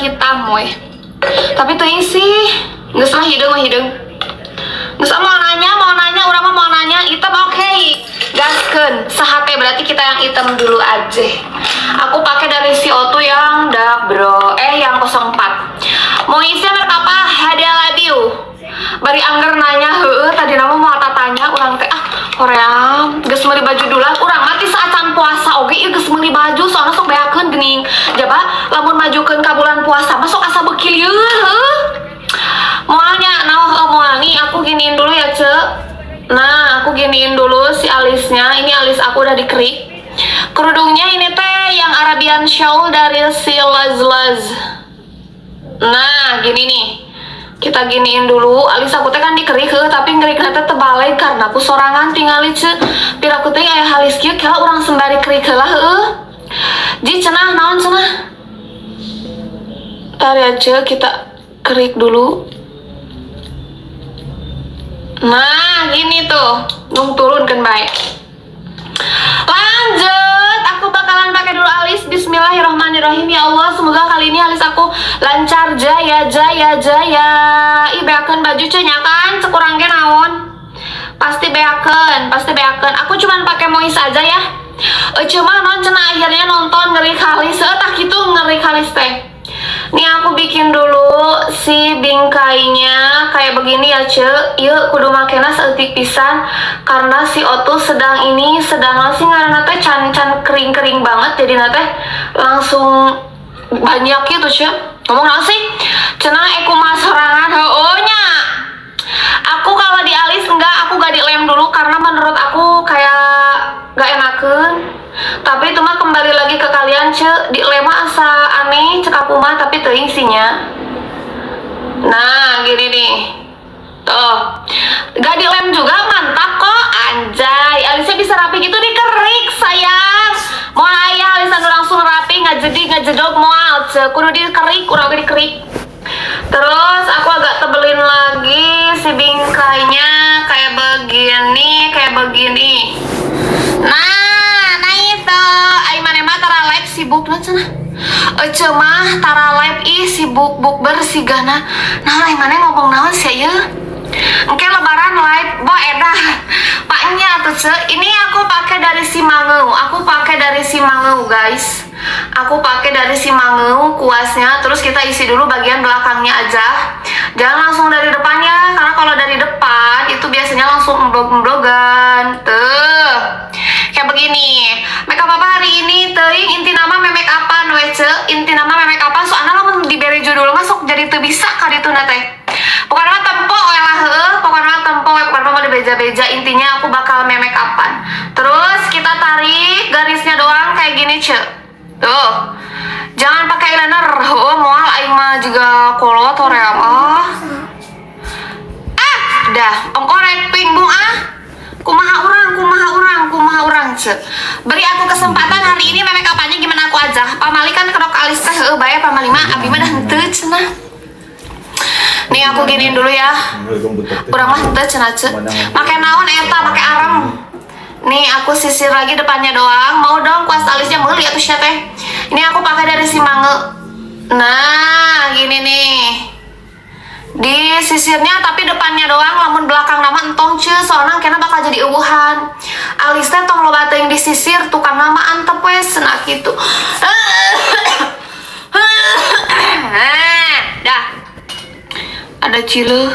hitam weh. Tapi tuh sih nggak salah hidung mah hidung. Nggak mau nanya orang mau nanya hitam oke. Gaskeun sahate berarti kita yang hitam dulu aja. Aku pakai dari CO2 yang dark bro. Yang 04. Mau isi merek apa? Hadiah labiu. Bari angger nanya tadi nama mau tanya orang teh Korea geus meuli baju dulu urang mati saacan puasa oge ieu geus meuli baju soalnya sok beakeun geuning jaba lamun majukeun ka bulan puasa mah sok asa bekil yeuh moalnya moal nih aku giniin dulu ya cek. Nah aku giniin dulu si alisnya, ini alis aku udah dikerik. Kerudungnya ini teh yang Arabian shawl dari si Laz. Nah gini nih kita giniin dulu alis aku teh kan dikerik tapi ngerikna teh tebalai karena aku sorangan tinggal ce pira aku teh aya halis kieu kala urang sembari kerik heula ji cenah naon cenah tari aja kita kerik dulu. Nah gini tuh nung turunkeun bae. Lanjut, aku bakalan pakai dulu alis. Bismillahirrohmanirrohim. Ya Allah, semoga kali ini alis aku lancar jaya. Ih beakeun baju cenah kan, cek urang ge naon. Pasti beakeun. Aku cuman pakai mois aja ya. Cuma non cenah akhirnya nonton ngeri kalis, tak gitu ngeri kalis teh. Nih aku bikin dulu si bingkainya kayak begini ya ce. Yuk kudu makena seeutik pisan karena si Otu sedang sih ngaranna teh can kering banget jadi teh langsung banyak gitu ce. Ngomong naon sih? Cenah kumaha sorangan heunya. Aku kalau di alis aku gak dilem dulu karena menurut aku kayak gak enakeun. Tapi itu mah kembali lagi ke kalian ce, di lema asa aneh cek aku mah tapi teuing isinya. Nah gini nih tuh gak dilem juga mantap kok anjay. Alisnya bisa rapi gitu dikerik sayang. Mau ayah alisan langsung rapi nggak jedog moal ce kudu dikerik kurang dikerik. Terus aku agak tebelin lagi si bingkainya kayak begini. Nah itu ai maneh tara live sibuk na cenah. Mah tara live sibuk bersih gana. Nah ai maneh ngomong naon sih ya? Engke lebaran live bo edah. Paknya tuh ce, ini aku pakai dari si Mangeu. Guys. Aku pakai dari si Mangeu kuasnya, terus kita isi dulu bagian belakangnya aja. Jangan langsung dari depannya, karena kalau dari depan itu biasanya langsung emblog-emblogan. Tuh. Kayak begini. Make up apa hari ini? Teuing inti nama make upan we ce. Inti nama make upan soalnya lamun diberi judul masuk jadi teu bisa ka dituna teh. Pokoknya tempo we lah pokoknya mau dibeja-beja intinya aku bakal make upan. Terus kita tarik garisnya doang kayak gini ce. Tuh. Jangan pakai eyeliner. Moal aing mah juga kolot hoream dah ongkorek pingbung kumaha urang ce. Beri aku kesempatan hari ini make upannya gimana aku aja. Pamali kan kerok alis teh bae pamali mah abi mah dah henteu cenah. Nih aku giniin dulu ya. Urang mah henteu cenah ce. Make naon eta make arem. Nih aku sisir lagi depannya doang. Mau dong kuas alisnya meuli atuh sia teh. Ini aku pakai dari si Mangeu. Nah, gini nih. Di sisirnya tapi depannya doang, lamun belakang nama entong ce, soalnya kena bakal jadi eueuhan. Alis teh tong loba teuing disisir, tukang nama antep we cenah kitu. Dah. Ada cileuh.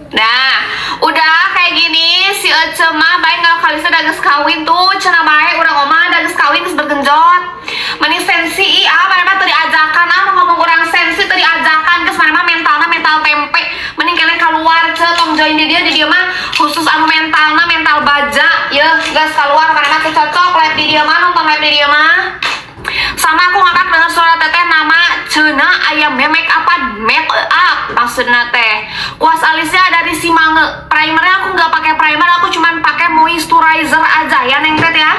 Nah, udah kayak gini si Ece mah bae ngakalisnya da geus kawin tuh cenah bae urang omah da geus kawin geus bergenjot. Mending sensi mana mah teu diajakan ngomong urang sensi teu diajakan geus mana mah mental tempe. Mending kalian keluar ce tong join di dia mah khusus anu mental baja ya geus keluar mana mah teu cocok live di dia mah nonton live di dia mah. Sama aku ngangkat dengan suara teteh nama cenah aya make up maksudna teh. Kuas alisnya dari si Mangeu. Primernya aku nggak pakai primer, aku cuman pakai moisturizer aja ya neng teh ya.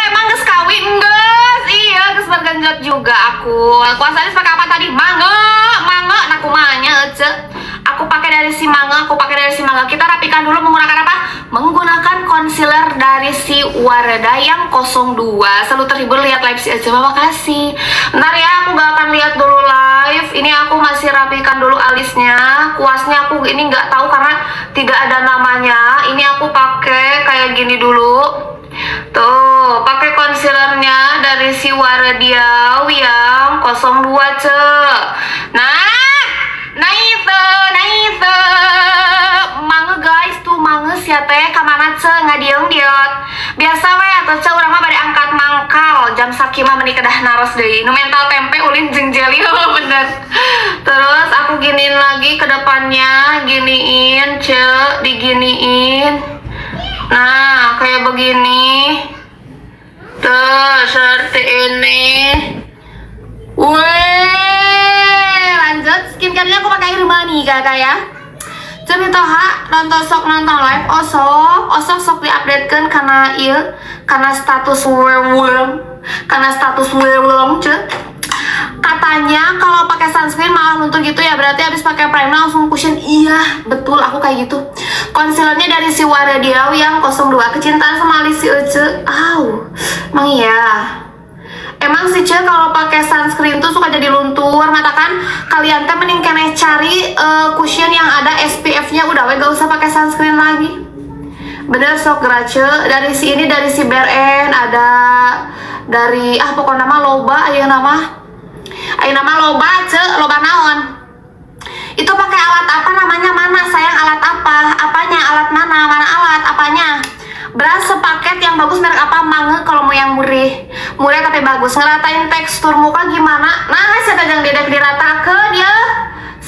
Emang geus kawin geus? Iya, geus bergenjot juga aku. Kuas alis pakai apa tadi? Mangeu. Nah kumanya Ece. Aku pakai dari si Mangeu, Kita rapikan dulu menggunakan apa? menggunakan concealer dari si Wardah yang 02. Selalu terhibur lihat live si Ece, makasih. Bentar ya, aku gak akan lihat dulu live. Ini aku masih rapikan dulu alisnya. Kuasnya aku ini nggak tahu karena tidak ada namanya. Ini aku pakai kayak gini dulu. Tuh, pakai concealernya dari si Wardah yang 02 ce. Nah itu mangga guys, tuh mangga sia teh kamana ce ngadieung diot. Biasa we atuh ce urang mah bade angkat mangkal jam sakima meuni kedah naros deui. Nu mental tempe ulin jeung jeli bener. Terus aku giniin lagi ke depannya, giniin ce, diginiin. Nah, kayak begini. Tuh, seperti ini. Weh, lanjut skincare-nya aku pakai Rumani kakak ya. Jadi toha nonton live osok sok diupdatekan karena karena status worm ce. Katanya kalau pakai sunscreen malah luntur gitu ya, berarti habis pakai primer langsung cushion. Iya, betul aku kayak gitu. Concealernya dari si Wardah yang 02, kecintaan sama alis si Ece. Emang iya. Emang sih Ce kalau pakai sunscreen tuh suka jadi luntur mata kan. Kalian teh mending kene cari cushion yang ada SPF-nya, udah we gak usah pakai sunscreen lagi. Bener sok gerace. Dari si BRN ada dari pokoknya nama loba ayeuna nama loba Ce, loba naon. Itu pakai alat apa namanya, mana sayang, alat apa? Apanya? Alat mana? Mana alat? Apanya? Beras sepaket yang bagus merek apa? Mange kalau mau yang murah tapi bagus. Ngeratain tekstur muka gimana? Nah, saya tajang dedek diratakeun ya.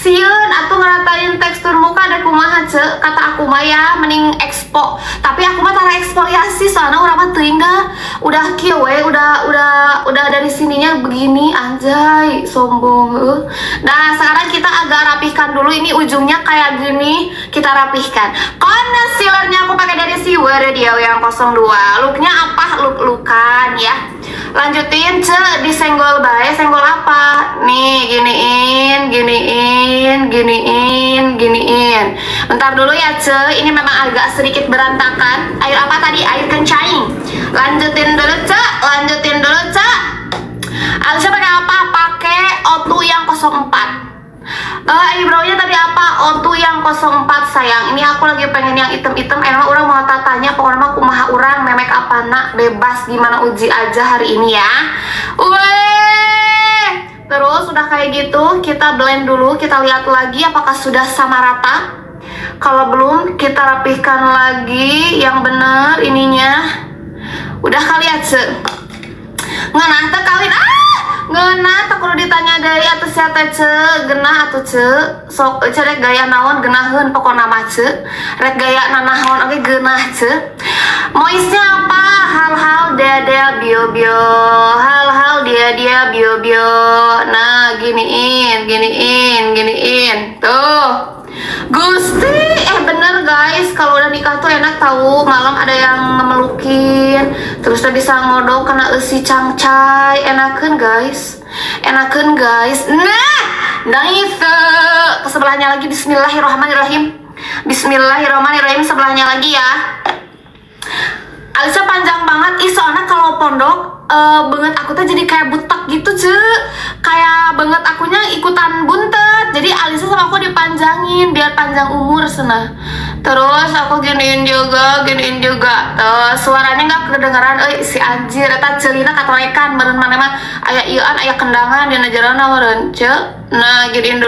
Sieun atuh ngeratain tekstur muka ada kumaha ce? Kata aku mah ya mending expo. Tapi aku mah tara eksfoliasi soalnya urang mah teuing udah kieu we, udah dari sininya begini anjay, sombong. Nah, sekarang kita agak rapihkan dulu, ini ujungnya kayak gini, kita rapihkan. Concealernya aku pakai dari si Wardah yang 02. Looknya apa? Look-lookan ya. Lanjutin ce, disenggol bae. Senggol apa? Nih, giniin. Bentar dulu ya ce, ini memang agak sedikit berantakan. Air apa tadi? Air kencaing. Lanjutin dulu ce. Alisnya pakai apa? Pakai O2 yang 04. Eyebrow-nya tadi apa? O2 yang 04 sayang. Ini aku lagi pengen yang item-item. Emang orang mau tanya pokoknya mah kumaha urang memek apa nak, bebas gimana uji aja hari ini ya. Weh. Terus udah kayak gitu, kita blend dulu, kita lihat lagi apakah sudah sama rata. Kalau belum, kita rapihkan lagi yang bener ininya. Udah kali ya ce. Ngeunah teh kawin ngeunah teh kudu ditanya deui atuh sia teh ce, genah atuh ce. Sok ce rek gaya naon geunaheun pokona mah ce. Rek gaya nanaon oge geunah ce. Moistnya apa? Hal-hal dia bio. Hal-hal dia bio. Nah, giniin. Tuh. Gusti, bener guys, kalau udah nikah tuh enak tahu, malam ada yang ngemelukin, terus udah bisa ngodok kena eusi cangcai, enakeun guys. Nah itu ke sebelahnya lagi. Bismillahirrahmanirrahim, sebelahnya lagi ya. Alisnya panjang banget, soalnya kalau pondok banget aku tuh jadi kayak butek gitu ce, kayak banget akunya ikutan buntet, jadi alisnya sama aku dipanjangin biar panjang umur senah. Terus aku giniin juga suaranya nggak kedengeran si anjir eta celina katorekan meureun mana mah aya ieuan aya kendangan dina jarana meureun ce. Nah, giniin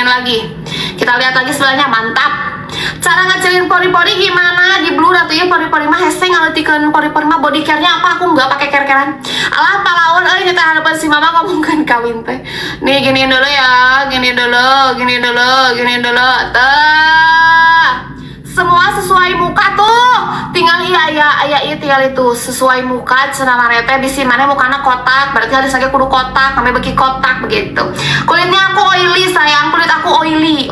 lagi, kita lihat lagi sebelahnya. Mantap. Cara ngecilin pori-pori gimana? Di blur atau ya pori-pori mah hese ngaleutikeun pori-pori mah body care-nya apa? Aku nggak pakai care-carean. Alah palaun kita harapan si mama ngomongkeun kawin teh. Nih giniin dulu ya. Gini dulu. Semua sesuai muka tuh. Tinggal tinggal itu sesuai muka cenah mane teh bisi mane mukana kotak, berarti harus lagi kudu kotak, kami bagi kotak begitu. Kulitnya aku oily sayang, kulit aku oily.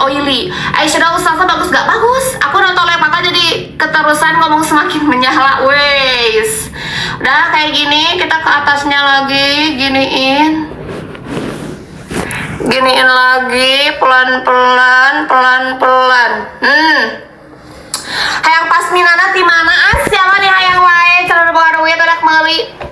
Eyeshadow Salsa bagus gak? Bagus. Aku nonton live maka jadi keterusan ngomong semakin menyala. Wes. Udah kayak gini, kita ke atasnya lagi, giniin lagi pelan-pelan. pasminana di mana? Siapa nih hayang wae cara boga duit udah meuli.